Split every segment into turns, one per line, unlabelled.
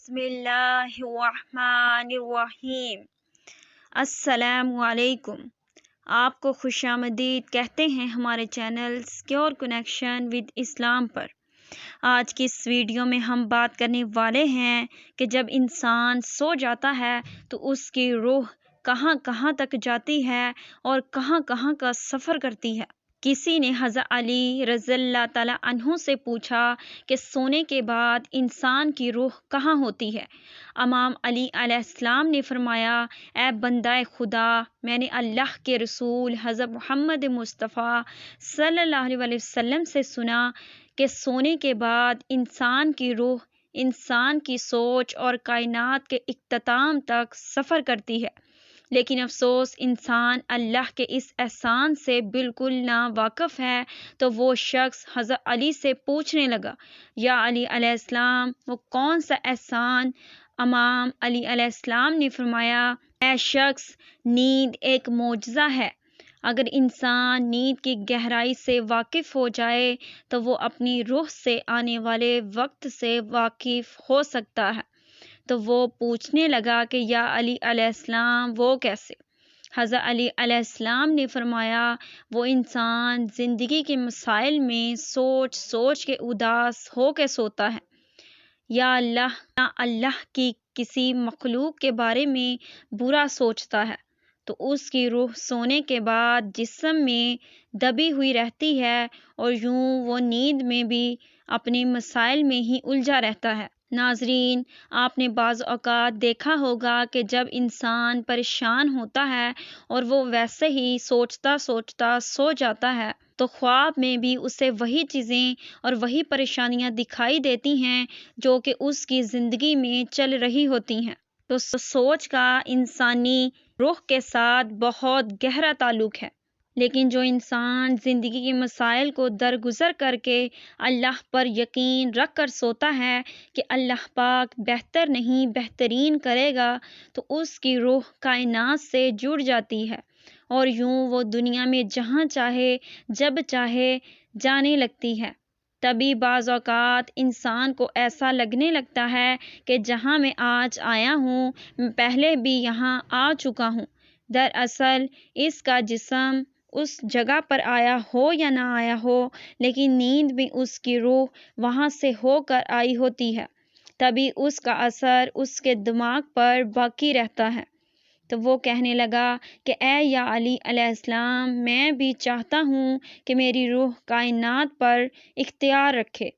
बिस्मिल्लाहिर्रहमानिर्रहीम। अस्सलाम वालेकुम। आपको खुश आमदीद कहते हैं हमारे चैनल सिक्योर कनेक्शन विद इस्लाम पर। आज की इस वीडियो में हम बात करने वाले हैं कि जब इंसान सो जाता है तो उसकी रूह कहाँ कहाँ तक जाती है और कहाँ कहाँ का सफ़र करती है। किसी ने हज़रत अली रज़ियल्लाहु ताला अन्हु से पूछा कि सोने के बाद इंसान की रूह कहाँ होती है। इमाम अली अलैहिस्सलाम ने फरमाया, ए बंदा खुदा, मैंने अल्लाह के रसूल हज़रत मोहम्मद मुस्तफ़ा सल्लल्लाहु अलैहि वसल्लम से सुना कि सोने के बाद इंसान की रूह इंसान की सोच और कायनात के इख्तिताम तक सफ़र करती है। लेकिन अफसोस इंसान अल्लाह के इस एहसान से बिल्कुल ना वाकिफ़ है। तो वो शख्स हज़रत अली से पूछने लगा, या अली अलैहिस्सलाम, वो कौन सा एहसान? इमाम अली अलैहिस्सलाम ने फरमाया, ऐ शख्स, नींद एक मोजज़ा है। अगर इंसान नींद की गहराई से वाकिफ़ हो जाए तो वो अपनी रूह से आने वाले वक्त से वाकिफ़ हो सकता है। तो वो पूछने लगा कि या अली अलैहिस्सलाम, वो कैसे? हज़रत अली अलैहिस्सलाम ने फरमाया, वो इंसान ज़िंदगी के मसाइल में सोच सोच के उदास हो के सोता है, या अल्लाह की किसी मखलूक के बारे में बुरा सोचता है, तो उसकी रूह सोने के बाद जिस्म में दबी हुई रहती है और यूं वो नींद में भी अपने मसाइल में ही उलझा रहता है। नाजरीन, आपने बाज़ औक़ात देखा होगा कि जब इंसान परेशान होता है और वो वैसे ही सोचता सोचता सो जाता है तो ख्वाब में भी उसे वही चीज़ें और वही परेशानियां दिखाई देती हैं जो कि उसकी ज़िंदगी में चल रही होती हैं। तो सोच का इंसानी रूह के साथ बहुत गहरा ताल्लुक़ है। लेकिन जो इंसान ज़िंदगी के मसाइल को दरगुजर करके अल्लाह पर यकीन रख कर सोता है कि अल्लाह पाक बेहतर नहीं बेहतरीन करेगा, तो उसकी रूह कायनात से जुड़ जाती है और यूं वो दुनिया में जहां चाहे जब चाहे जाने लगती है। तभी बाज़ औक़ात इंसान को ऐसा लगने लगता है कि जहां मैं आज आया हूं, मैं पहले भी यहां आ चुका हूं। दरअसल इसका जिस्म उस जगह पर आया हो या ना आया हो, लेकिन नींद में उसकी रूह वहां से होकर आई होती है। तभी उसका असर उसके दिमाग पर बाकी रहता है। तो वो कहने लगा कि ए या अली अलैहिस्सलाम, मैं भी चाहता हूँ कि मेरी रूह कायनात पर इख्तियार रखे।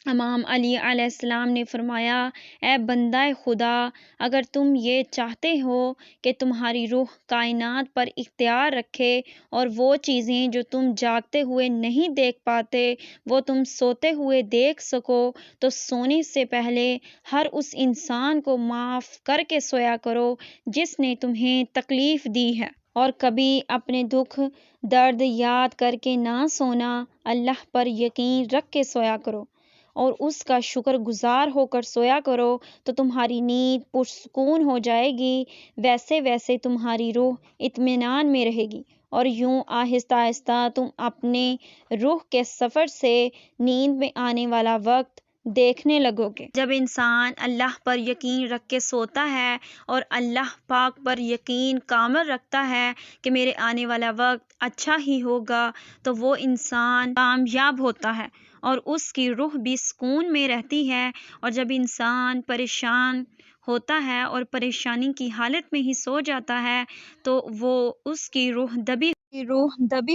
इमाम अली अलैहिस्सलाम ने फरमाया, ए बंदा खुदा, अगर तुम ये चाहते हो कि तुम्हारी रूह कायनात पर इख्तियार रखे और वो चीज़ें जो तुम जागते हुए नहीं देख पाते वो तुम सोते हुए देख सको, तो सोने से पहले हर उस इंसान को माफ़ करके सोया करो जिसने तुम्हें तकलीफ़ दी है। और कभी अपने दुख दर्द याद करके ना सोना, अल्लाह पर यकीन रख के सोया करो और उसका शुक्रगुजार होकर सोया करो, तो तुम्हारी नींद पुरसुकून हो जाएगी। वैसे वैसे तुम्हारी रूह इत्मीनान में रहेगी और यूं आहिस्ता आहिस्ता तुम अपने रूह के सफ़र से नींद में आने वाला वक्त देखने लगोगे। जब इंसान अल्लाह पर यकीन रख के सोता है और अल्लाह पाक पर यकीन कामिल रखता है कि मेरे आने वाला वक्त अच्छा ही होगा, तो वो इंसान कामयाब होता है और उसकी रूह भी सुकून में रहती है। और जब इंसान परेशान होता है और परेशानी की हालत में ही सो जाता है तो वो उसकी रूह दबी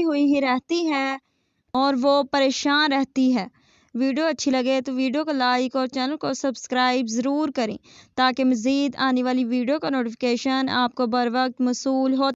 हुई ही रहती है और वो परेशान रहती है। वीडियो अच्छी लगे तो वीडियो को लाइक और चैनल को सब्सक्राइब ज़रूर करें ताकि मज़ीद आने वाली वीडियो का नोटिफिकेशन आपको बर वक्त मौसूल हो।